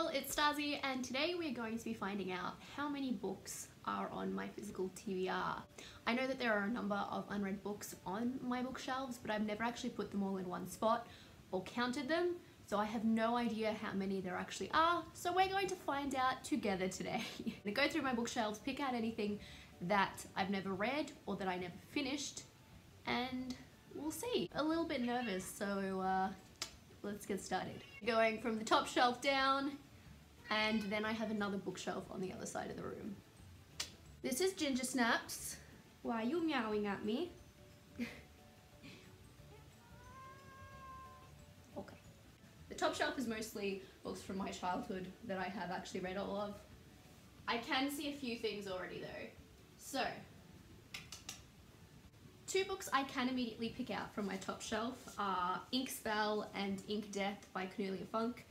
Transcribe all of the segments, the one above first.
all, it's Stasi, and today we're going to be finding out how many books are on my physical TBR. I know that there are a number of unread books on my bookshelves, but I've never actually put them all in one spot or counted them, so I have no idea how many there actually are, so we're going to find out together today. I'm going to go through my bookshelves, pick out anything that I've never read or that I never finished, and we'll see. A little bit nervous, so let's get started. Going from the top shelf down, and then I have another bookshelf on the other side of the room. This is Ginger Snaps. Why are you meowing at me? Okay. The top shelf is mostly books from my childhood that I have actually read all of. I can see a few things already though. So, two books I can immediately pick out from my top shelf are Ink Spell and Ink Death by Cornelia Funk.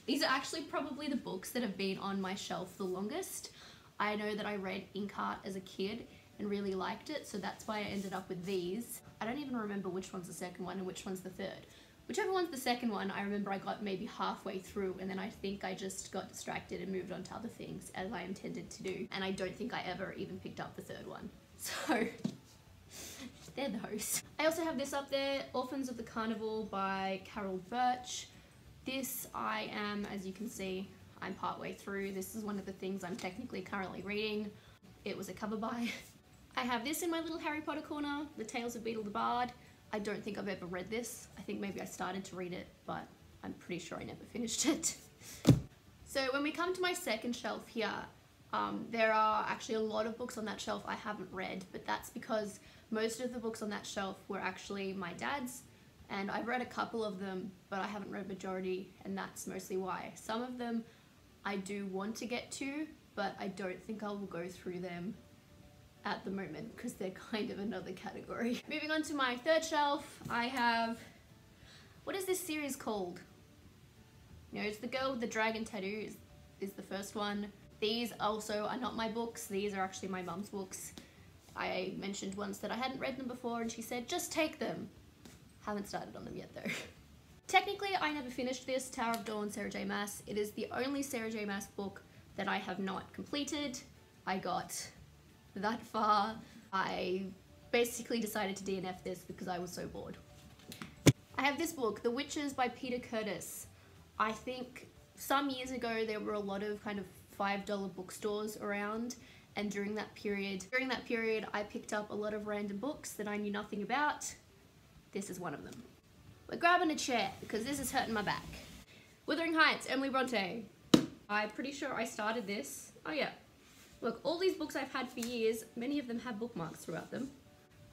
These are actually probably the books that have been on my shelf the longest. I know that I read Inkheart as a kid and really liked it, so that's why I ended up with these. I don't even remember which one's the second one and which one's the third. Whichever one's the second one, I remember I got maybe halfway through, and then I think I just got distracted and moved on to other things, as I intended to do. And I don't think I ever even picked up the third one. So, they're those. I also have this up there, Orphans of the Carnival by Carol Birch. This I am, as you can see, I'm partway through. This is one of the things I'm technically currently reading. It was a cover buy. I have this in my little Harry Potter corner, The Tales of Beedle the Bard. I don't think I've ever read this. I think maybe I started to read it, but I'm pretty sure I never finished it. So when we come to my second shelf here, there are actually a lot of books on that shelf I haven't read, but that's because most of the books on that shelf were actually my dad's, and I've read a couple of them, but I haven't read majority, and that's mostly why. Some of them I do want to get to, but I don't think I will go through them at the moment because they're kind of another category. Moving on to my third shelf, I have, what is this series called? You know, it's The Girl with the Dragon Tattoo is the first one. These also are not my books, these are actually my mum's books. I mentioned once that I hadn't read them before and she said, just take them. Haven't started on them yet though. Technically, I never finished this, Tower of Dawn, Sarah J Maas. It is the only Sarah J Maas book that I have not completed. I got that far. I basically decided to DNF this because I was so bored. I have this book, The Witches by Peter Curtis. I think some years ago there were a lot of kind of $5 bookstores around, and during that period I picked up a lot of random books that I knew nothing about. This is one of them. We're grabbing a chair because this is hurting my back. Wuthering Heights, Emily Bronte. I'm pretty sure I started this. Oh yeah. Look, all these books I've had for years, many of them have bookmarks throughout them.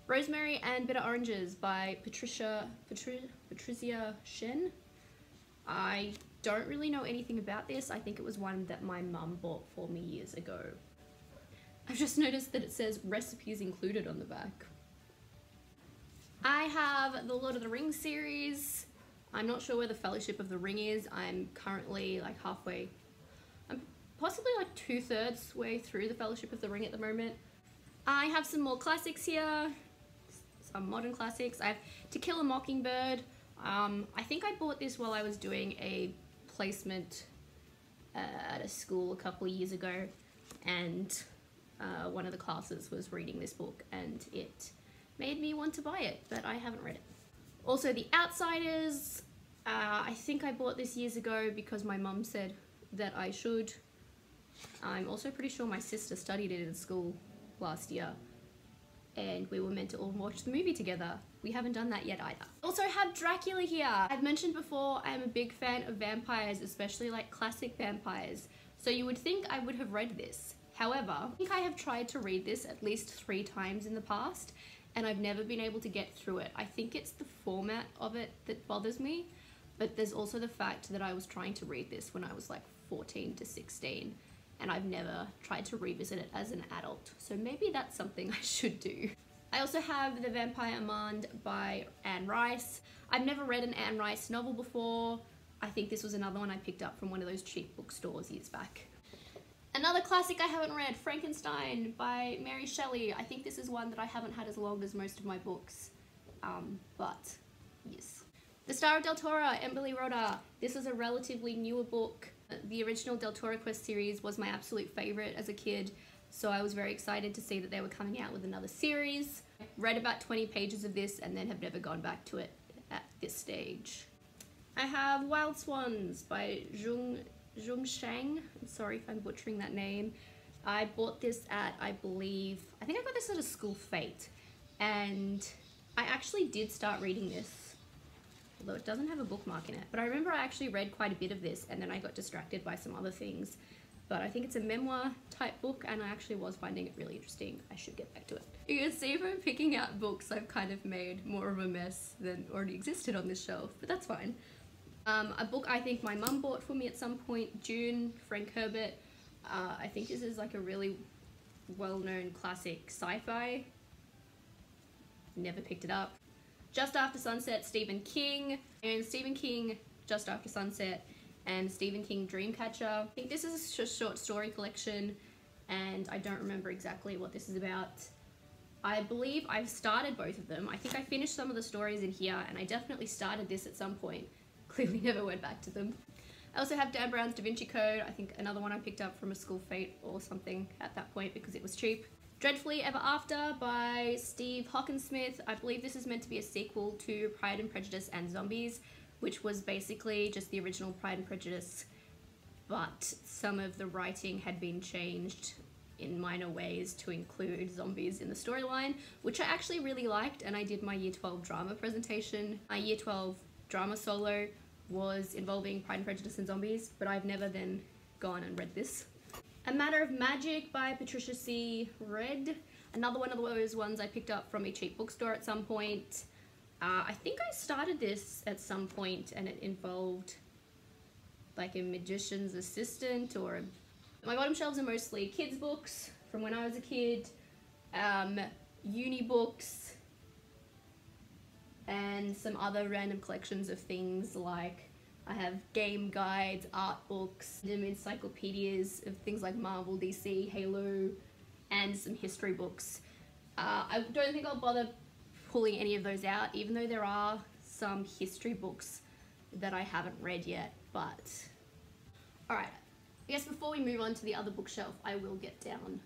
Rosemary and Bitter Oranges by Patricia Shen. I don't really know anything about this. I think it was one that my mum bought for me years ago. I've just noticed that it says recipes included on the back. I have the Lord of the Rings series. I'm not sure where the Fellowship of the Ring is. I'm currently like halfway. I'm possibly like 2/3 way through the Fellowship of the Ring at the moment. I have some more classics here. Some modern classics. I have To Kill a Mockingbird. I think I bought this while I was doing a placement at a school a couple of years ago, and one of the classes was reading this book and it made me want to buy it, but I haven't read it. Also, The Outsiders. I think I bought this years ago because my mum said that I should. I'm also pretty sure my sister studied it in school last year, and we were meant to all watch the movie together. We haven't done that yet either. Also have Dracula here. I've mentioned before I am a big fan of vampires, especially like classic vampires, so you would think I would have read this. However, I think I have tried to read this at least 3 times in the past, and I've never been able to get through it. I think it's the format of it that bothers me, but there's also the fact that I was trying to read this when I was like 14 to 16, and I've never tried to revisit it as an adult, so maybe that's something I should do. I also have The Vampire Aaaaand by Anne Rice. I've never read an Anne Rice novel before. I think this was another one I picked up from one of those cheap bookstores years back. Another classic I haven't read, Frankenstein by Mary Shelley. I think this is one that I haven't had as long as most of my books, but yes. The Star of Del Toro, Emberly Rodda. This is a relatively newer book. The original Del Toro Quest series was my absolute favorite as a kid, so I was very excited to see that they were coming out with another series. I read about 20 pages of this and then have never gone back to it at this stage. I have Wild Swans by Zhong Shang. I'm sorry if I'm butchering that name. I bought this at, I think I got this at a school fete, and I actually did start reading this, although it doesn't have a bookmark in it. But I remember I actually read quite a bit of this and then I got distracted by some other things. But I think it's a memoir type book and I actually was finding it really interesting. I should get back to it. You can see from picking out books I've kind of made more of a mess than already existed on this shelf, but that's fine. A book I think my mum bought for me at some point, June, Frank Herbert. I think this is like a really well-known classic sci-fi. Never picked it up. Just After Sunset, Stephen King, and Stephen King, Just After Sunset, and Stephen King Dreamcatcher. I think this is a short story collection, and I don't remember exactly what this is about. I believe I've started both of them. I think I finished some of the stories in here, and I definitely started this at some point. Clearly never went back to them. I also have Dan Brown's Da Vinci Code, I think another one I picked up from a school fete or something at that point because it was cheap. Dreadfully Ever After by Steve Hockensmith. I believe this is meant to be a sequel to Pride and Prejudice and Zombies, which was basically just the original Pride and Prejudice, but some of the writing had been changed in minor ways to include zombies in the storyline, which I actually really liked, and I did my Year 12 drama presentation. My Year 12 drama solo was involving Pride and Prejudice and Zombies, but I've never then gone and read this. A Matter of Magic by Patricia C. Red. Another one of those ones I picked up from a cheap bookstore at some point. I think I started this at some point and it involved like a magician's assistant or my bottom shelves are mostly kids books from when I was a kid, uni books, and some other random collections of things like I have game guides, art books, encyclopedias of things like Marvel, DC, Halo, and some history books. I don't think I'll bother pulling any of those out, even though there are some history books that I haven't read yet, but... Alright, I guess before we move on to the other bookshelf, I will get down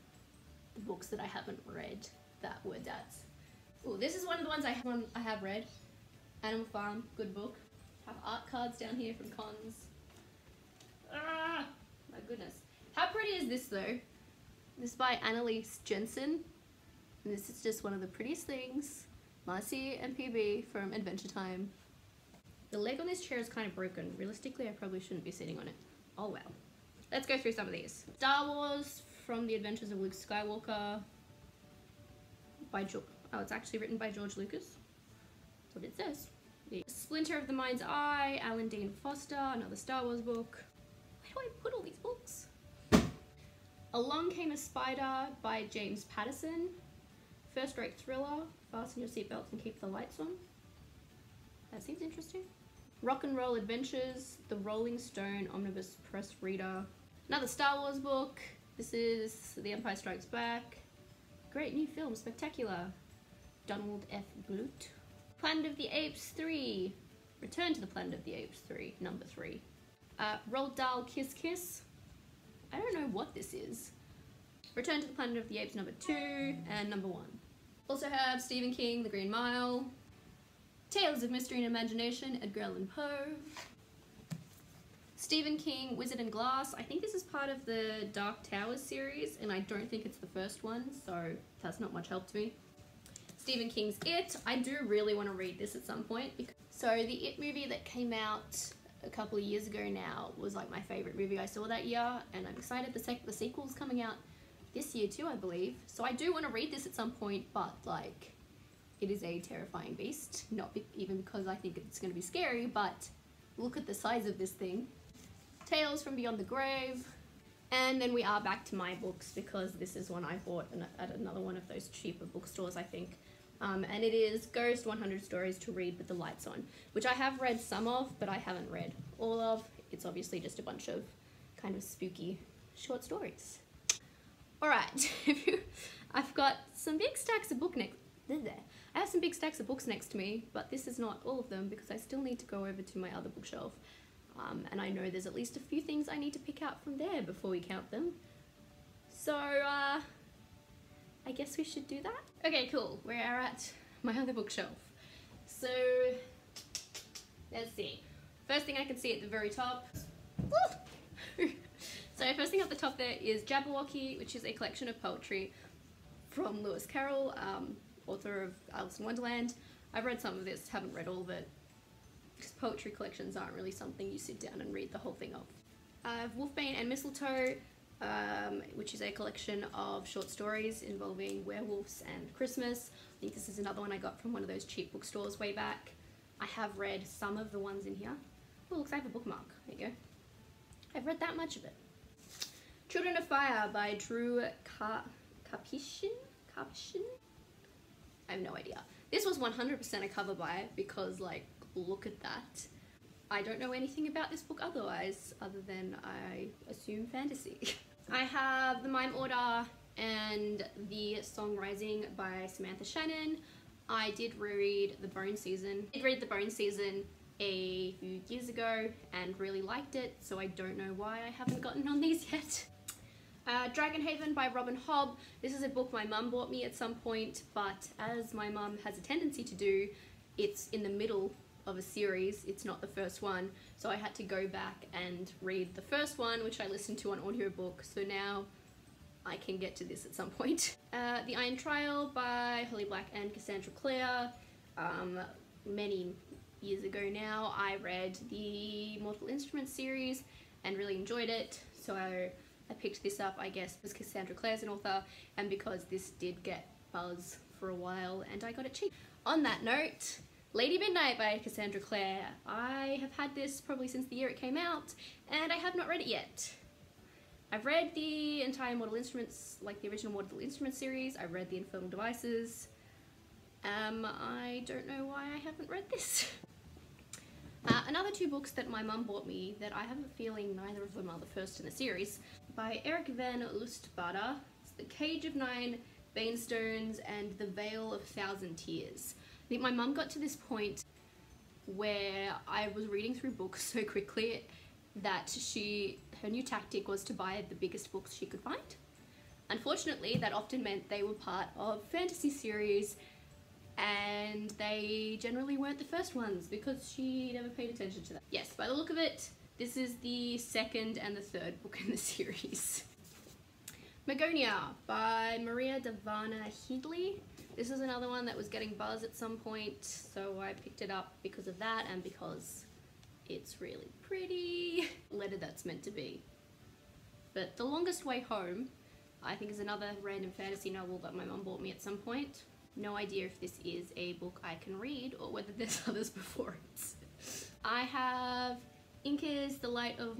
the books that I haven't read that were Dad's. Ooh, this is one of the ones I have read. Animal Farm, good book. Have art cards down here from cons. Ah, my goodness. How pretty is this though? This is by Annalise Jensen. And this is just one of the prettiest things. Marcy and PB from Adventure Time. The leg on this chair is kind of broken. Realistically, I probably shouldn't be sitting on it. Oh well. Let's go through some of these. Star Wars from the Adventures of Luke Skywalker. By it's actually written by George Lucas. That's what it says. Splinter of the Mind's Eye, Alan Dean Foster, another Star Wars book. Where do I put all these books? Along Came a Spider by James Patterson. First rate thriller, fasten your seatbelts and keep the lights on. That seems interesting. Rock and Roll Adventures, The Rolling Stone Omnibus Press Reader. Another Star Wars book. This is The Empire Strikes Back. Great new film, spectacular. Donald F. Glut. Planet of the Apes 3. Return to the Planet of the Apes 3, number 3. Roald Dahl Kiss Kiss. I don't know what this is. Return to the Planet of the Apes number 2 and number 1. Also have Stephen King, The Green Mile. Tales of Mystery and Imagination, Edgar Allan Poe. Stephen King, Wizard and Glass. I think this is part of the Dark Towers series, and I don't think it's the first one, so that's not much help to me. Stephen King's It. I do really want to read this at some point. So the It movie that came out a couple of years ago now was like my favourite movie I saw that year, and I'm excited the sequel's coming out this year too, I believe. So I do want to read this at some point, but like, it is a terrifying beast. Not even because I think it's going to be scary, but look at the size of this thing. Tales from Beyond the Grave. And then we are back to my books because this is one I bought at another one of those cheaper bookstores, I think. And it is Ghost 100 Stories to Read with the Lights On, which I have read some of, but I haven't read all of. It's obviously just a bunch of kind of spooky short stories. Alright, I've got some big stacks of I have some big stacks of books next to me, but this is not all of them because I still need to go over to my other bookshelf. And I know there's at least a few things I need to pick out from there before we count them. So, I guess we should do that. Okay, cool. We're at my other bookshelf. So, let's see. First thing I can see at the very top. So first thing at the top there is Jabberwocky, which is a collection of poetry from Lewis Carroll, author of Alice in Wonderland. I've read some of this, haven't read all of it, because poetry collections aren't really something you sit down and read the whole thing of. I have Wolfbane and Mistletoe, which is a collection of short stories involving werewolves and Christmas. I think this is another one I got from one of those cheap bookstores way back. I have read some of the ones in here. Oh, looks, I have a bookmark. There you go. I've read that much of it. Children of Fire by Drew Karpyshyn? I have no idea. This was 100% a cover buy because, like, look at that. I don't know anything about this book otherwise, other than I assume fantasy. I have The Mime Order and The Song Rising by Samantha Shannon. I did reread The Bone Season. I did read The Bone Season a few years ago and really liked it, so I don't know why I haven't gotten on these yet. Dragonhaven by Robin Hobb. This is a book my mum bought me at some point, but as my mum has a tendency to do, it's in the middle of a series, it's not the first one, so I had to go back and read the first one, which I listened to on audiobook, so now I can get to this at some point. The Iron Trial by Holly Black and Cassandra Clare. Many years ago now, I read the Mortal Instruments series and really enjoyed it, so I picked this up, I guess, because Cassandra Clare's an author, and because this did get buzz for a while, and I got it cheap. On that note, Lady Midnight by Cassandra Clare. I have had this probably since the year it came out, and I have not read it yet. I've read the entire Mortal Instruments, like the original Mortal Instruments series. I've read the Infernal Devices. I don't know why I haven't read this. Another two books that my mum bought me that I have a feeling neither of them are the first in the series, by Eric van Lustbader. It's The Cage of Nine Banestones and The Veil of Thousand Tears. I think my mum got to this point where I was reading through books so quickly that her new tactic was to buy the biggest books she could find. Unfortunately, that often meant they were part of fantasy series, and they generally weren't the first ones because she never paid attention to that. Yes, by the look of it, this is the second and the third book in the series. Magonia by Maria Davana Headley. This is another one that was getting buzz at some point, so I picked it up because of that and because it's really pretty. Letter that's meant to be. But The Longest Way Home, I think, is another random fantasy novel that my mum bought me at some point. No idea if this is a book I can read or whether there's others before it. I have Inca's The Light of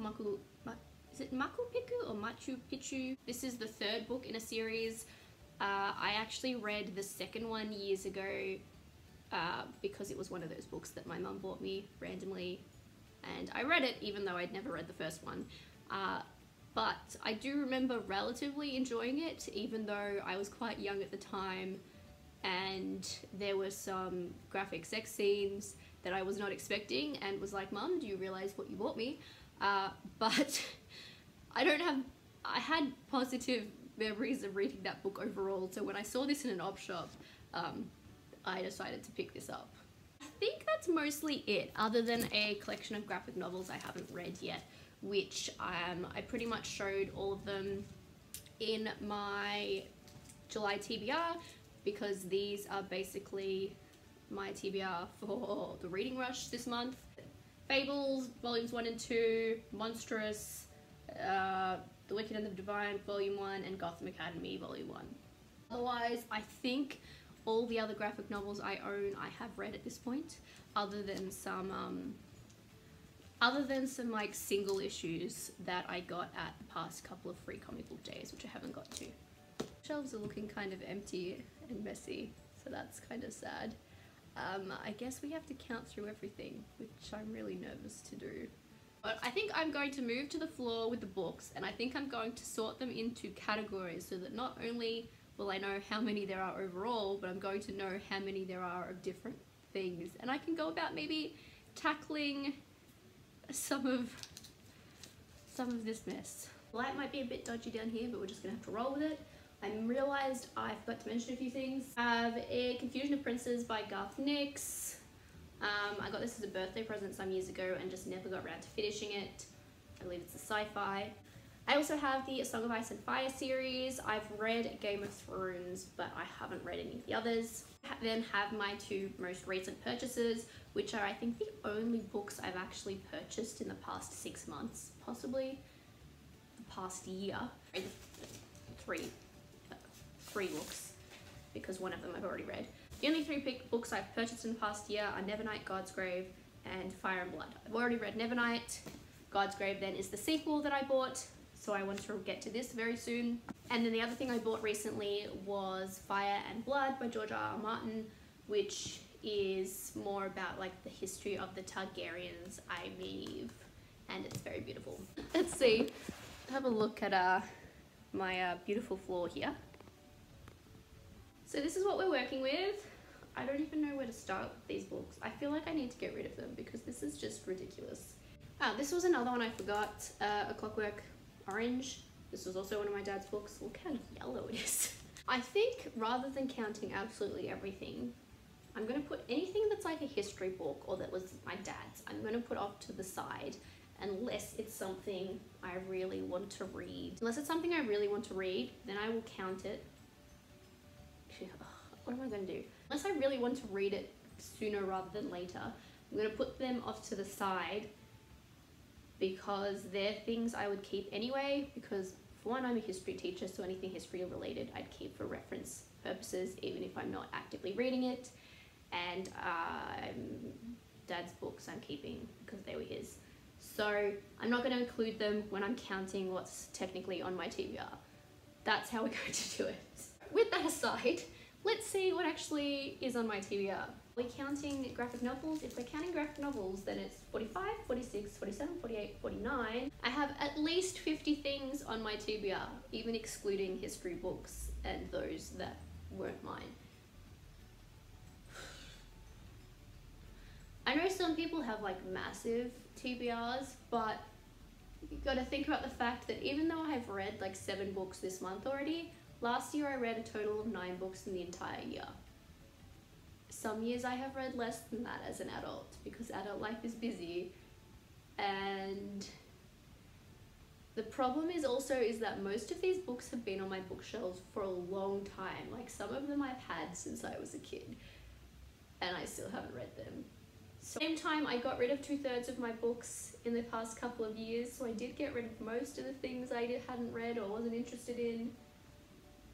is it Machu Picchu or Machu Picchu? This is the third book in a series. I actually read the second one years ago because it was one of those books that my mum bought me randomly, and I read it even though I'd never read the first one. But I do remember relatively enjoying it, even though I was quite young at the time and there were some graphic sex scenes that I was not expecting and was like, Mum, do you realize what you bought me? But I had positive memories of reading that book overall, so when I saw this in an op shop, I decided to pick this up. I think that's mostly it, other than a collection of graphic novels I haven't read yet, which I pretty much showed all of them in my July TBR, because these are basically my TBR for the reading rush this month. Fables, volumes 1 and 2, Monstrous, The Wicked and the Divine, volume 1, and Gotham Academy, volume 1. Otherwise, I think all the other graphic novels I own I have read at this point, other than some like single issues that I got at the past couple of free comic book days, which I haven't got to. Shelves are looking kind of empty and messy, so that's kind of sad. I guess we have to count through everything, which I'm really nervous to do. But I think I'm going to move to the floor with the books, and I think I'm going to sort them into categories so that not only Well, I know how many there are overall, but I'm going to know how many there are of different things. And I can go about maybe tackling some of this mess. The light might be a bit dodgy down here, but we're just gonna have to roll with it. I realised I forgot to mention a few things. I have A Confusion of Princes by Garth Nix. I got this as a birthday present some years ago and just never got around to finishing it. I believe it's a sci-fi. I also have the A Song of Ice and Fire series. I've read Game of Thrones, but I haven't read any of the others. I then have my two most recent purchases, which are I think the only books I've actually purchased in the past 6 months, possibly the past year. Three books, because one of them I've already read. The only three books I've purchased in the past year are Nevernight, God's Grave, and Fire and Blood. I've already read Nevernight. God's Grave then is the sequel that I bought, so I want to get to this very soon. And then the other thing I bought recently was Fire and Blood by George R.R. Martin, which is more about like the history of the Targaryens, I believe, and it's very beautiful. Let's see, have a look at my beautiful floor here. So this is what we're working with. I don't even know where to start with these books. I feel like I need to get rid of them because this is just ridiculous. Oh, this was another one I forgot, A Clockwork Orange. This was also one of my dad's books. Look how yellow it is. I think rather than counting absolutely everything, I'm gonna put anything that's like a history book or that was my dad's, I'm gonna put off to the side unless it's something I really want to read. Unless it's something I really want to read, then I will count it. What am I going to do? Unless I really want to read it sooner rather than later, I'm going to put them off to the side because they're things I would keep anyway, because for one, I'm a history teacher, so anything history related I'd keep for reference purposes even if I'm not actively reading it. And Dad's books I'm keeping because they were his. So I'm not going to include them when I'm counting what's technically on my TBR. That's how we're going to do it. With that aside, let's see what actually is on my TBR. Are we counting graphic novels? If we're counting graphic novels, then it's 45, 46, 47, 48, 49. I have at least 50 things on my TBR, even excluding history books and those that weren't mine. I know some people have like massive TBRs, but you've got to think about the fact that even though I've read like 7 books this month already, last year I read a total of 9 books in the entire year. Some years I have read less than that as an adult because adult life is busy, and the problem is that most of these books have been on my bookshelves for a long time. Like some of them I've had since I was a kid and I still haven't read them. So at the same time, I got rid of 2/3 of my books in the past couple of years, so I did get rid of most of the things I hadn't read or wasn't interested in.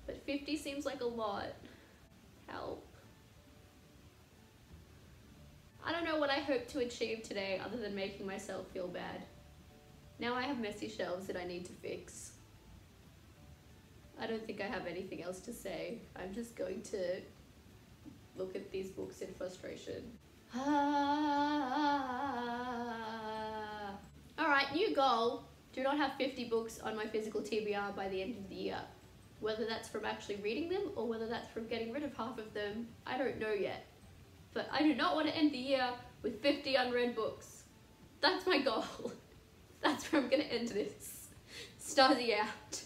But 50 seems like a lot. Help. I don't know what I hope to achieve today other than making myself feel bad. Now I have messy shelves that I need to fix. I don't think I have anything else to say. I'm just going to look at these books in frustration. Alright, new goal. Do not have 50 books on my physical TBR by the end of the year. Whether that's from actually reading them or whether that's from getting rid of half of them, I don't know yet. But I do not want to end the year with 50 unread books. That's my goal. That's where I'm going to end this. STAZIC out.